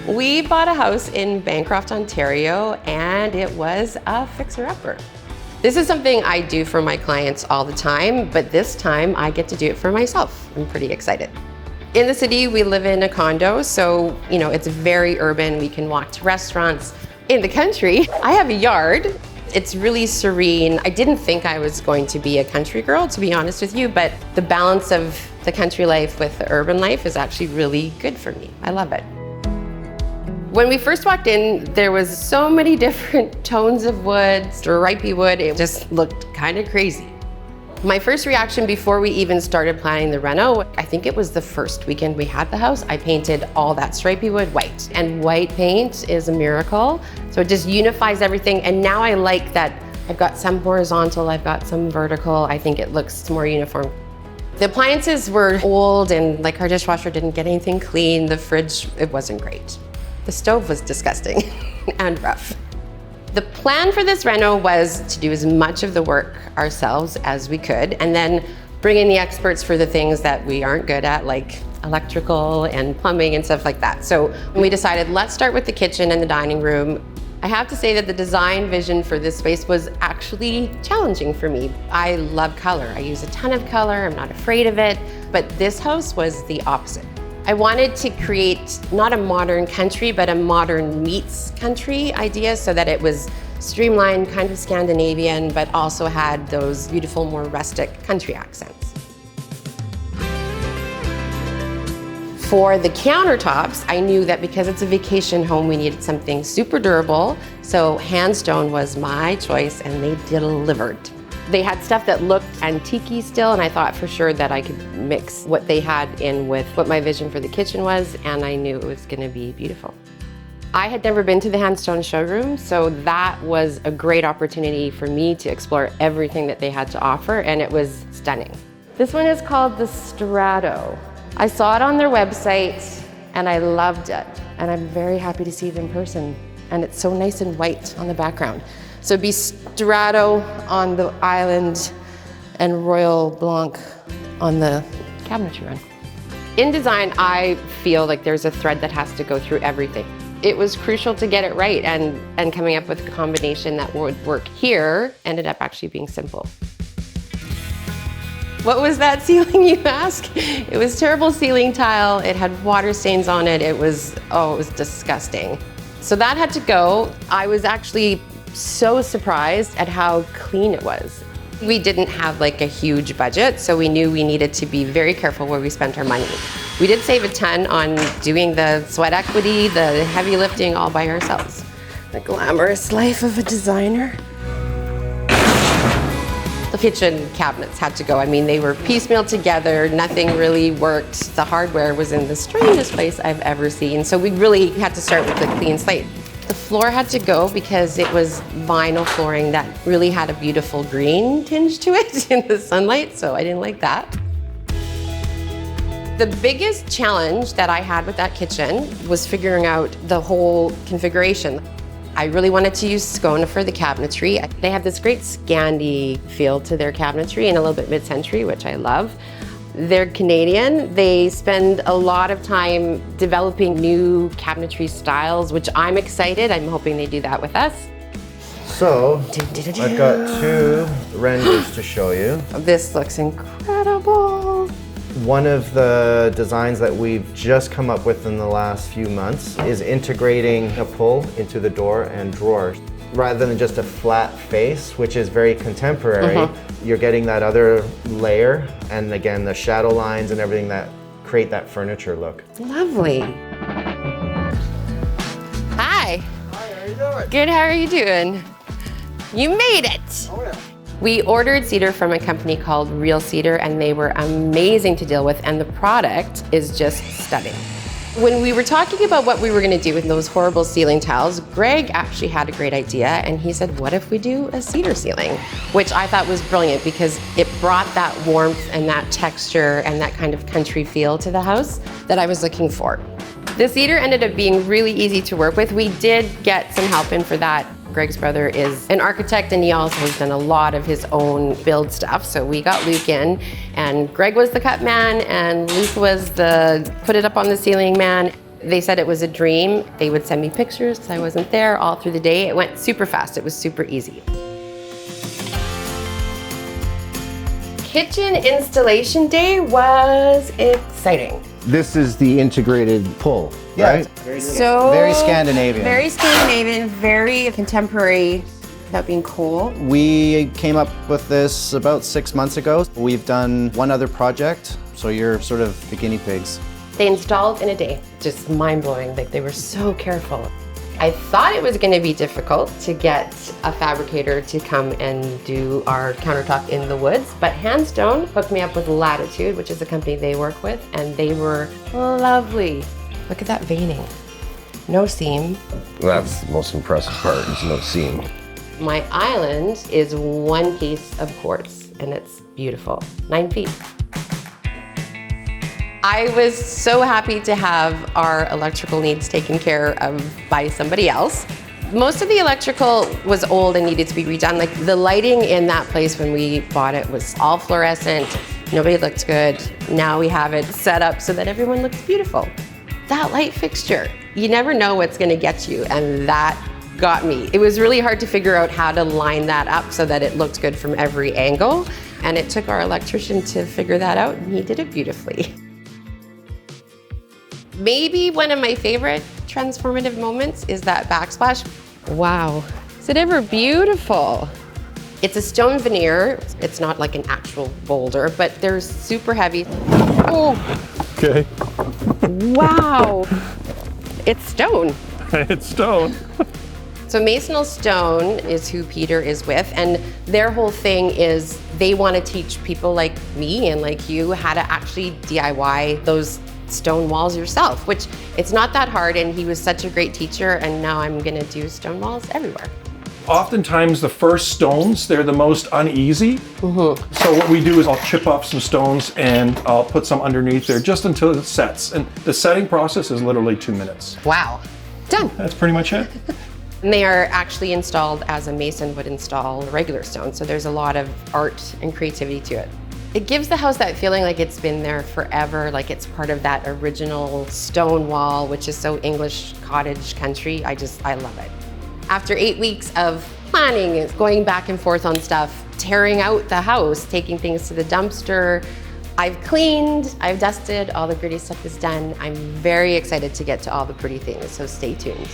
We bought a house in Bancroft, Ontario, and it was a fixer-upper. This is something I do for my clients all the time, but this time I get to do it for myself. I'm pretty excited. In the city, we live in a condo, so it's very urban. We can walk to restaurants. In the country, I have a yard. It's really serene. I didn't think I was going to be a country girl, to be honest with you, but the balance of the country life with the urban life is actually really good for me. I love it. When we first walked in, there was so many different tones of wood, stripey wood. It just looked kind of crazy. My first reaction before we even started planning the reno, I think it was the first weekend we had the house, I painted all that stripey wood white. And white paint is a miracle. So it just unifies everything. And now I like that I've got some horizontal, I've got some vertical. I think it looks more uniform. The appliances were old and like our dishwasher didn't get anything clean. The fridge, it wasn't great. The stove was disgusting and rough. The plan for this reno was to do as much of the work ourselves as we could and then bring in the experts for the things that we aren't good at, like electrical and plumbing and stuff like that. So we decided, let's start with the kitchen and the dining room. I have to say that the design vision for this space was actually challenging for me. I love color. I use a ton of color. I'm not afraid of it. But this house was the opposite. I wanted to create not a modern country, but a modern meets country idea so that it was streamlined, kind of Scandinavian, but also had those beautiful, more rustic country accents. For the countertops, I knew that because it's a vacation home, we needed something super durable. So Handstone was my choice and they delivered. They had stuff that looked antique-y still, and I thought for sure that I could mix what they had in with what my vision for the kitchen was, and I knew it was gonna be beautiful. I had never been to the Handstone showroom, so that was a great opportunity for me to explore everything that they had to offer, and it was stunning. This one is called the Strato. I saw it on their website, and I loved it, and I'm very happy to see it in person, and it's so nice and white on the background. So it'd be Strato on the island and Royal Blanc on the cabinetry run. In design, I feel like there's a thread that has to go through everything. It was crucial to get it right, and coming up with a combination that would work here ended up actually being simple. What was that ceiling, you ask? It was terrible ceiling tile. It had water stains on it. It was disgusting. So that had to go. I was actually so surprised at how clean it was. We didn't have like a huge budget, so we knew we needed to be very careful where we spent our money. We did save a ton on doing the sweat equity, the heavy lifting all by ourselves. The glamorous life of a designer. The kitchen cabinets had to go. I mean, they were piecemeal together, nothing really worked. The hardware was in the strangest place I've ever seen, so we really had to start with a clean slate. The floor had to go because it was vinyl flooring that really had a beautiful green tinge to it in the sunlight, so I didn't like that. The biggest challenge that I had with that kitchen was figuring out the whole configuration. I really wanted to use Skåne for the cabinetry. They have this great Scandi feel to their cabinetry and a little bit mid-century, which I love. They're Canadian. They spend a lot of time developing new cabinetry styles, which I'm excited. I'm hoping they do that with us. So, I've got two renders to show you. This looks incredible. One of the designs that we've just come up with in the last few months is integrating a pull into the door and drawers. Rather than just a flat face, which is very contemporary, you're getting that other layer, and again, the shadow lines and everything that create that furniture look. Lovely. Hi. Hi, how are you doing? Good, how are you doing? You made it. Oh, yeah. We ordered cedar from a company called Real Cedar, and they were amazing to deal with, and the product is just stunning. When we were talking about what we were gonna do with those horrible ceiling tiles, Greg actually had a great idea, and he said, what if we do a cedar ceiling? Which I thought was brilliant because it brought that warmth and that texture and that kind of country feel to the house that I was looking for. The cedar ended up being really easy to work with. We did get some help in for that. Greg's brother is an architect, and he also has done a lot of his own build stuff. So we got Luke in, and Greg was the cut man, and Luke was the put it up on the ceiling man. They said it was a dream. They would send me pictures because I wasn't there all through the day. It went super fast. It was super easy. Kitchen installation day was exciting. This is the integrated pull, right? So Very Scandinavian. Very Scandinavian, very contemporary without being cool. We came up with this about 6 months ago. We've done one other project, so you're sort of the guinea pigs. They installed in a day. Just mind-blowing. Like, they were so careful. I thought it was going to be difficult to get a fabricator to come and do our countertop in the woods, but Handstone hooked me up with Latitude, which is a company they work with, and they were lovely. Look at that veining. No seam. That's the most impressive part, is no seam. My island is one piece of quartz, and it's beautiful. 9 feet. I was so happy to have our electrical needs taken care of by somebody else. Most of the electrical was old and needed to be redone. Like, the lighting in that place when we bought it was all fluorescent. Nobody looked good. Now we have it set up so that everyone looks beautiful. That light fixture, you never know what's gonna get you, and that got me. It was really hard to figure out how to line that up so that it looked good from every angle. And it took our electrician to figure that out, and he did it beautifully. Maybe one of my favorite transformative moments is that backsplash. Wow, is it ever beautiful? It's a stone veneer. It's not like an actual boulder, but they're super heavy. Oh, Okay, wow. It's stone. it's stone. So Masonal Stone is who Peter is with, and their whole thing is they want to teach people like me and like you how to actually DIY those stone walls yourself, which it's not that hard, and he was such a great teacher, and now I'm gonna do stone walls everywhere. Oftentimes the first stones, they're the most uneasy. So what we do is I'll chip off some stones and I'll put some underneath there just until it sets. And the setting process is literally 2 minutes. Wow, done. That's pretty much it. And they are actually installed as a mason would install a regular stone, so there's a lot of art and creativity to it. It gives the house that feeling like it's been there forever, like it's part of that original stone wall, which is so English cottage country. I love it. After 8 weeks of planning, going back and forth on stuff, tearing out the house, taking things to the dumpster, I've cleaned, I've dusted, all the gritty stuff is done. I'm very excited to get to all the pretty things, so stay tuned.